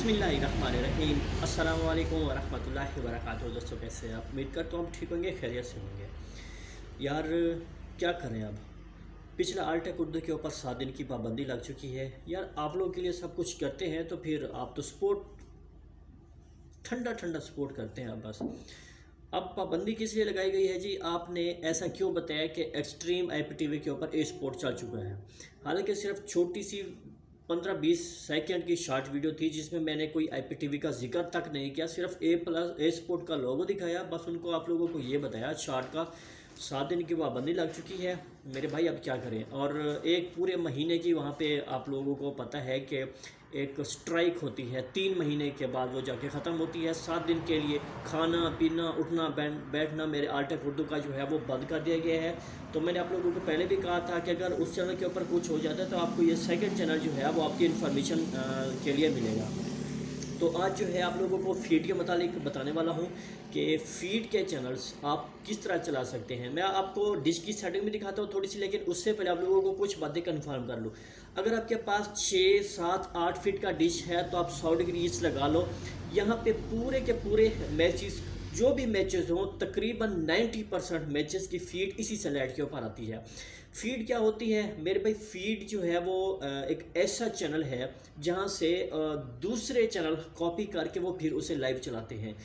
बिस्मिल्लाहिर्रहमानिर्रहीम। अस्सलामु अलैकुम वरहमतुल्लाहि वबरकातुहू। दोस्तों कैसे हैं आप? उम्मीद करता हूँ आप ठीक होंगे, खैरियत से होंगे। यार क्या करें अब, पिछला आल्टेक उर्दू के ऊपर 7 दिन की पाबंदी लग चुकी है। यार आप लोगों के लिए सब कुछ करते हैं तो फिर आप तो स्पोर्ट ठंडा ठंडा सपोर्ट करते हैं। अब बस अब पाबंदी किस लिए लगाई गई है जी? आपने ऐसा क्यों बताया कि एक्सट्रीम IPTV के ऊपर ए स्पोर्ट चल चुका है? हालांकि सिर्फ छोटी सी 15-20 सेकंड की शॉर्ट वीडियो थी जिसमें मैंने कोई IPTV का जिक्र तक नहीं किया, सिर्फ ए स्पोर्ट का लोगो दिखाया। बस उनको आप लोगों को ये बताया शॉर्ट का 7 दिन की पाबंदी लग चुकी है मेरे भाई, अब क्या करें। और एक पूरे महीने की वहाँ पे आप लोगों को पता है कि एक स्ट्राइक होती है, 3 महीने के बाद वो जाके ख़त्म होती है। 7 दिन के लिए खाना पीना उठना बैठना मेरे आल्टेक उर्दू का जो है वो बंद कर दिया गया है। तो मैंने आप लोगों को पहले भी कहा था कि अगर उस चैनल के ऊपर कुछ हो जाता है तो आपको ये सेकंड चैनल जो है वो आपकी इन्फॉर्मेशन के लिए मिलेगा। तो आज जो है आप लोगों को फीड के मुतालिक बताने वाला हूँ कि फीड के चैनल्स आप किस तरह चला सकते हैं। मैं आपको डिश की सेटिंग भी दिखाता हूँ थोड़ी सी, लेकिन उससे पहले आप लोगों को कुछ बातें कंफर्म कर लूँ। अगर आपके पास 6, 7, 8 फीट का डिश है तो आप 100 डिग्री ईस्ट लगा लो। यहाँ पे पूरे के पूरे मैचेस, जो भी मैचेस हों, तकरीबन 90% मैचेस की फीड इसी सैटेलाइट के ऊपर आती है। फीड क्या होती है मेरे भाई? फीड जो है वो एक ऐसा चैनल है जहाँ से दूसरे चैनल कॉपी करके वो फिर उसे लाइव चलाते हैं।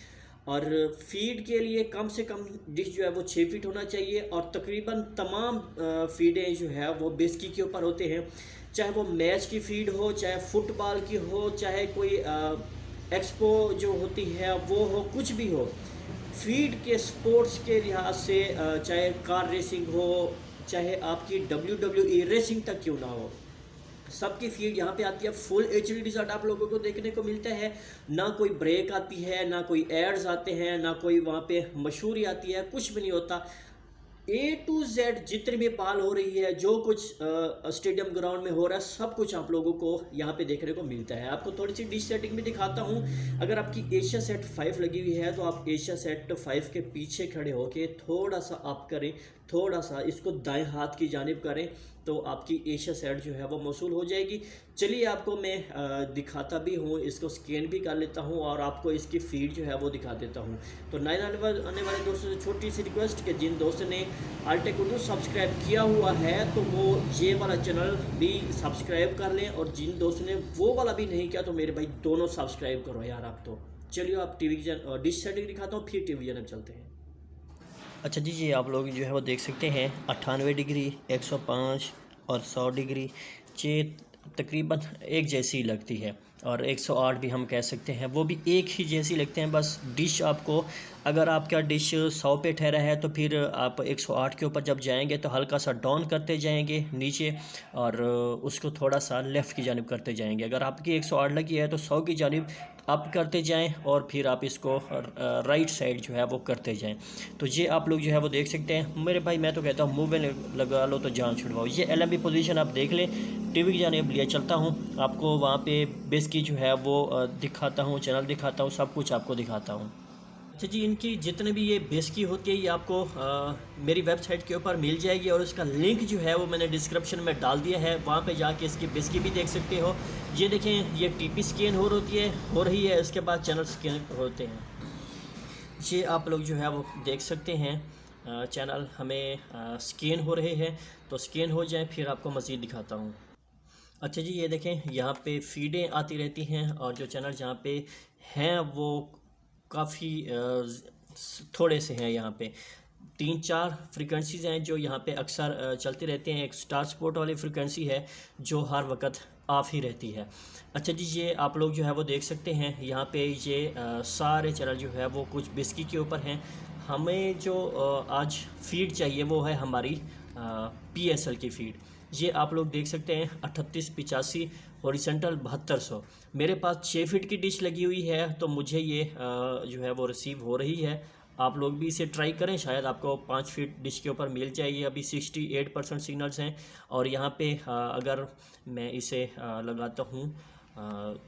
और फीड के लिए कम से कम डिश जो है वो 6 फीट होना चाहिए और तकरीबन तमाम फीडें जो है वो बेसकी के ऊपर होते हैं। चाहे वो मैच की फीड हो, चाहे फुटबॉल की हो, चाहे कोई एक्सपो जो होती है वो हो, कुछ भी हो। फीड के स्पोर्ट्स के लिहाज से चाहे कार रेसिंग हो, चाहे आपकी WWE रेसिंग तक क्यों ना हो, सबकी फीड यहाँ पे आती है। फुल HD रिजल्ट आप लोगों को देखने को मिलता है। ना कोई ब्रेक आती है, ना कोई एड्स आते हैं, ना कोई वहाँ पे मशहूरी आती है, कुछ भी नहीं होता। A to Z जितनी भी पाल हो रही है, जो कुछ स्टेडियम ग्राउंड में हो रहा है, सब कुछ आप लोगों को यहाँ पे देखने को मिलता है। आपको थोड़ी सी डिश सेटिंग भी दिखाता हूँ। अगर आपकी एशिया सेट 5 लगी हुई है तो आप एशिया सेट 5 के पीछे खड़े होके थोड़ा सा अप करें, थोड़ा सा इसको दाएं हाथ की जानिब करें तो आपकी एशिया सेट जो है वो मौसूल हो जाएगी। चलिए आपको मैं दिखाता भी हूँ, इसको स्कैन भी कर लेता हूँ और आपको इसकी फीड जो है वो दिखा देता हूँ। तो नए आने वाले दोस्तों से छोटी सी रिक्वेस्ट कि जिन दोस्तों ने आल्टेक उर्दू सब्सक्राइब किया हुआ है तो वो ये वाला चैनल भी सब्सक्राइब कर लें, और जिन दोस्तों ने वो वाला भी नहीं किया तो मेरे भाई दोनों सब्सक्राइब करो यार आप तो। चलिए आप डिश सेटिंग दिखाता हूँ, फिर टीवी चैनल चलते हैं। अच्छा जी, ये आप लोग जो है वो देख सकते हैं 98 डिग्री, 105 और 100 डिग्री ये तकरीबन एक जैसी लगती है, और 108 भी हम कह सकते हैं, वो भी एक ही जैसी लगते हैं। बस डिश आपको, अगर आपका डिश 100 पे ठहरा है तो फिर आप 108 के ऊपर जब जाएंगे तो हल्का सा डाउन करते जाएंगे नीचे, और उसको थोड़ा सा लेफ़्ट की जानिब करते जाएंगे। अगर आपकी 108 लगी है तो 100 की जानिब अप करते जाएं और फिर आप इसको राइट साइड जो है वो करते जाएं। तो ये आप लोग जो है वो देख सकते हैं मेरे भाई। मैं तो कहता हूँ मुँह में लगा लो तो जान छुड़वाओ। ये LMB पोजीशन आप देख लें। टीवी की जानिब लिए चलता हूँ, आपको वहाँ पे बेस की जो है वो दिखाता हूँ, चैनल दिखाता हूँ, सब कुछ आपको दिखाता हूँ। अच्छा जी, इनकी जितने भी ये बेस की होती है ये आपको मेरी वेबसाइट के ऊपर मिल जाएगी, और उसका लिंक जो है वो मैंने डिस्क्रिप्शन में डाल दिया है। वहाँ पे जाके इसकी बेस की भी देख सकते हो। ये देखें, ये TP स्कैन हो रही है, इसके बाद चैनल स्कैन होते हैं। ये आप लोग जो है वो देख सकते हैं चैनल हमें स्कैन हो रहे हैं, तो स्कैन हो जाए फिर आपको मज़ीद दिखाता हूँ। अच्छा जी, ये देखें यहाँ पे फीडें आती रहती हैं, और जो चैनल जहाँ पे हैं वो काफ़ी थोड़े से हैं। यहाँ पे 3-4 फ्रिक्वेंसीज़ हैं जो यहाँ पे अक्सर चलती रहती हैं। एक स्टार स्पोर्ट वाली फ्रिक्वेंसी है जो हर वक्त ऑफ ही रहती है। अच्छा जी, ये आप लोग जो है वो देख सकते हैं यहाँ पे ये सारे चैनल जो है वो कुछ बिस्की के ऊपर हैं। हमें जो आज फीड चाहिए वो है हमारी PSL की फीड। ये आप लोग देख सकते हैं 3885 हॉरिजॉन्टल 7200। मेरे पास 6 फीट की डिश लगी हुई है तो मुझे ये जो है वो रिसीव हो रही है। आप लोग भी इसे ट्राई करें, शायद आपको 5 फीट डिश के ऊपर मिल जाएगी। अभी 68% सिग्नल्स हैं, और यहाँ पे अगर मैं इसे लगाता हूँ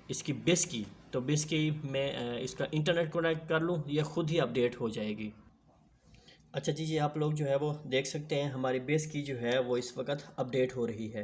इसकी बेस की, तो बेस की मैं इसका इंटरनेट कनेक्ट कर लूँ, ये ख़ुद ही अपडेट हो जाएगी। अच्छा जी, ये आप लोग जो है वो देख सकते हैं हमारी बेस की जो है वो इस वक्त अपडेट हो रही है।